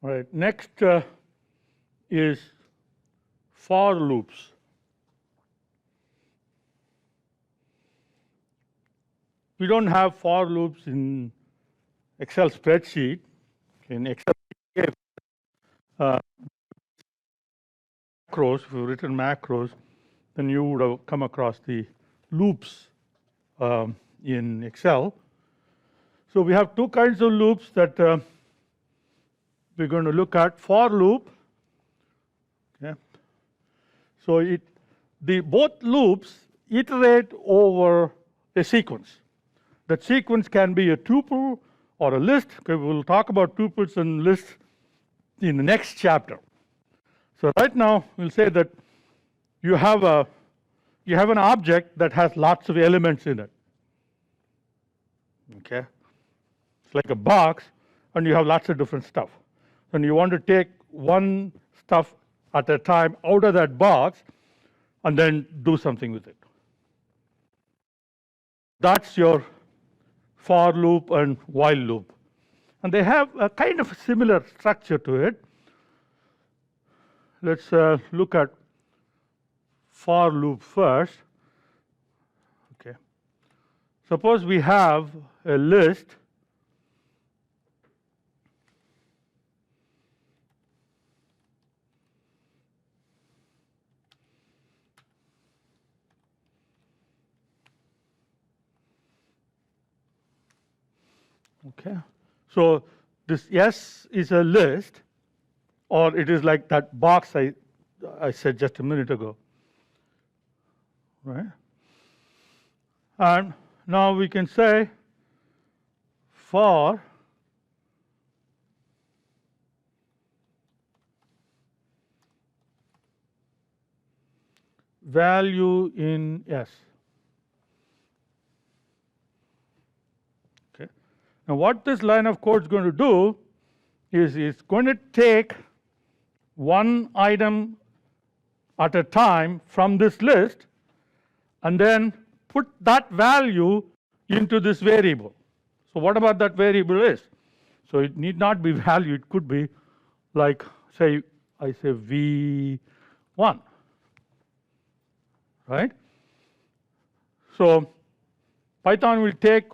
All right. Next is for loops. We don't have for loops in Excel spreadsheet. In Excel, macros, if you've written macros, then you would have come across the loops in Excel. So we have two kinds of loops that we're going to look at. For loop. Okay. So both loops iterate over a sequence. That sequence can be a tuple or a list. Okay, we'll talk about tuples and lists in the next chapter. So right now we'll say that you have an object that has lots of elements in it. Okay, it's like a box, and you have lots of different stuff. And you want to take one stuff at a time out of that box, and then do something with it. That's your for loop and while loop, and they have a kind of similar structure to it. Let's look at for loop first. Okay. Suppose we have a list Okay. So this S is a list, or it is like that box I said just a minute ago, right? And now we can say for value in S. Okay. Now what this line of code is going to do is it's going to take one item at a time from this list and then put that value into this variable. So what about that variable is? So it need not be value, it could be like, say, I say V1, right? So Python will take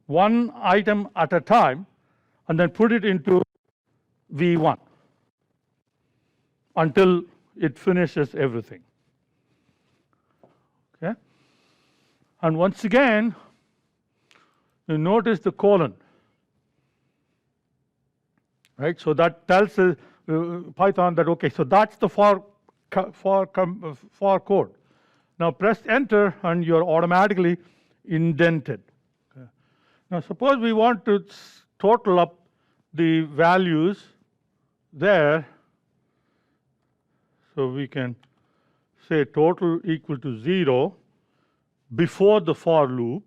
one item at a time and then put it into V1 until it finishes everything. Okay? And once again, you notice the colon, right? So that tells Python that, okay, so that's the for code. Now press enter and you're automatically indented. Okay. Now suppose we want to total up the values there. So we can say total equal to 0 before the for loop.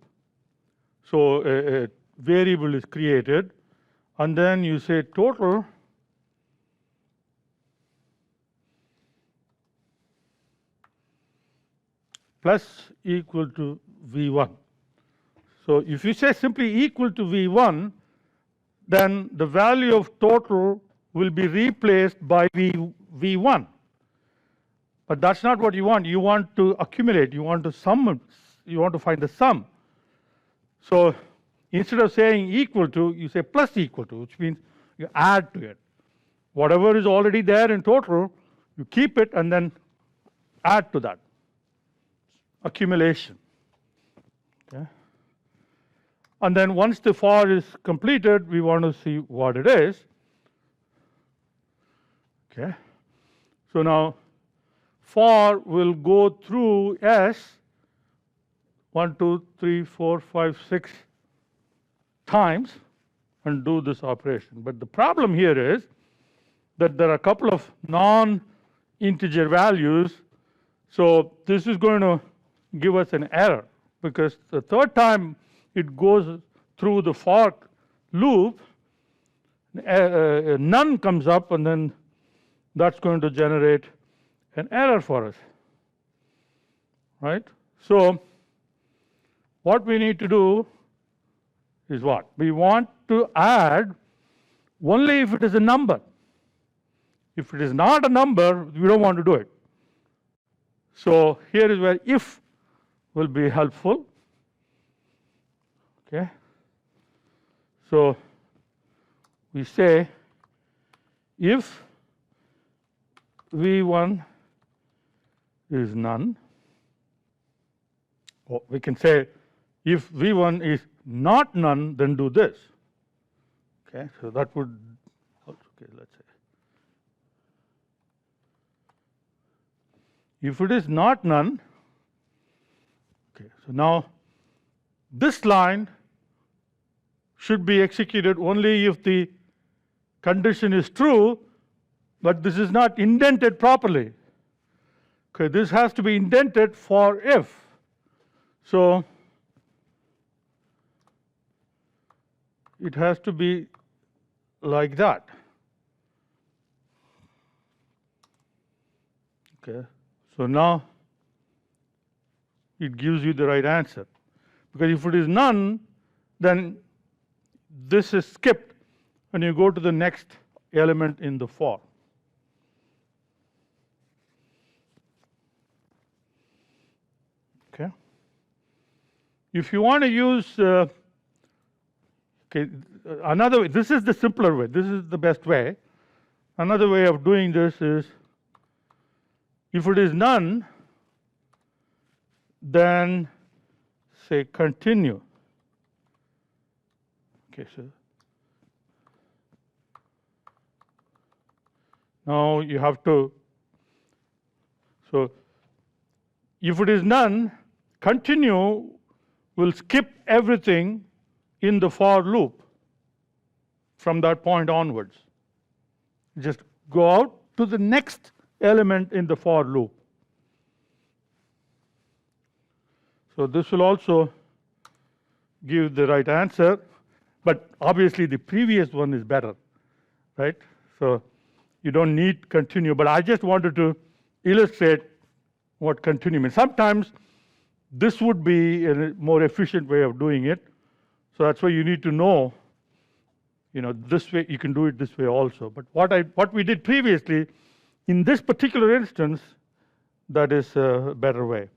So a variable is created, and then you say total plus equal to V1. So if you say simply equal to V1, then the value of total will be replaced by V1. But that's not what you want. You want to accumulate. You want to sum. You want to find the sum. So instead of saying equal to, you say plus equal to, which means you add to it. Whatever is already there in total, you keep it and then add to that. Accumulation. Okay. And then once the for is completed, we want to see what it is. Okay. So now for will go through S 1, 2, 3, 4, 5, 6 times and do this operation. But the problem here is that there are a couple of non-integer values. So this is going to give us an error, because the third time it goes through the for loop, none comes up, and then that's going to generate an error for us, right? So what we need to do is what? We want to add only if it is a number. If it is not a number, we don't want to do it. So here is where if will be helpful. Okay. So we say if V1 is none, or we can say if V1 is not none, then do this. Okay, so that would also, okay, let's say if it is not none, okay, so now this line should be executed only if the condition is true, but this is not indented properly. Okay, this has to be indented for if. So it has to be like that. Okay, so now it gives you the right answer, because if it is none, then this is skipped and you go to the next element in the for. Okay. If you want to use okay, another way, this is the simpler way, this is the best way. Another way of doing this is, if it is none, then say continue. Okay, so now you have to, so if it is none, continue will skip everything in the for loop from that point onwards. Just go out to the next element in the for loop. So this will also give the right answer, but obviously the previous one is better, right? So you don't need continue, but I just wanted to illustrate what continue means. Sometimes this would be a more efficient way of doing it, so that's why you need to know, this way you can do it this way also. But what we did previously, in this particular instance, that is a better way.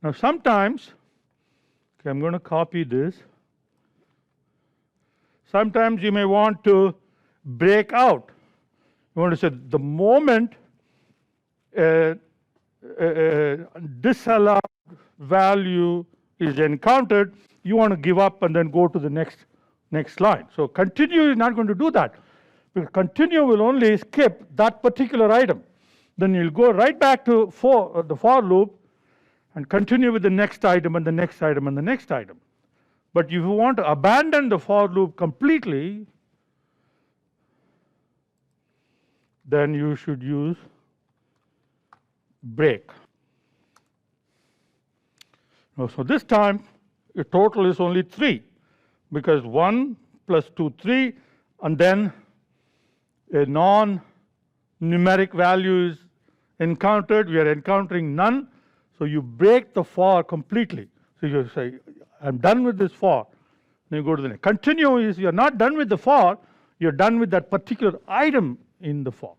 Now sometimes, okay, I'm going to copy this. Sometimes you may want to break out. You want to say the moment disallowed value is encountered, you want to give up and then go to the next line. So continue is not going to do that, because continue will only skip that particular item. Then you'll go right back to the for loop and continue with the next item and the next item and the next item. But if you want to abandon the for loop completely, then you should use break. Now, so this time the total is only 3, because 1 plus 2, 3, and then a non-numeric value is encountered. We are encountering none, so you break the for completely. So you say, I'm done with this for. Then you go to the next. Continue is you're not done with the for, you're done with that particular item in the for.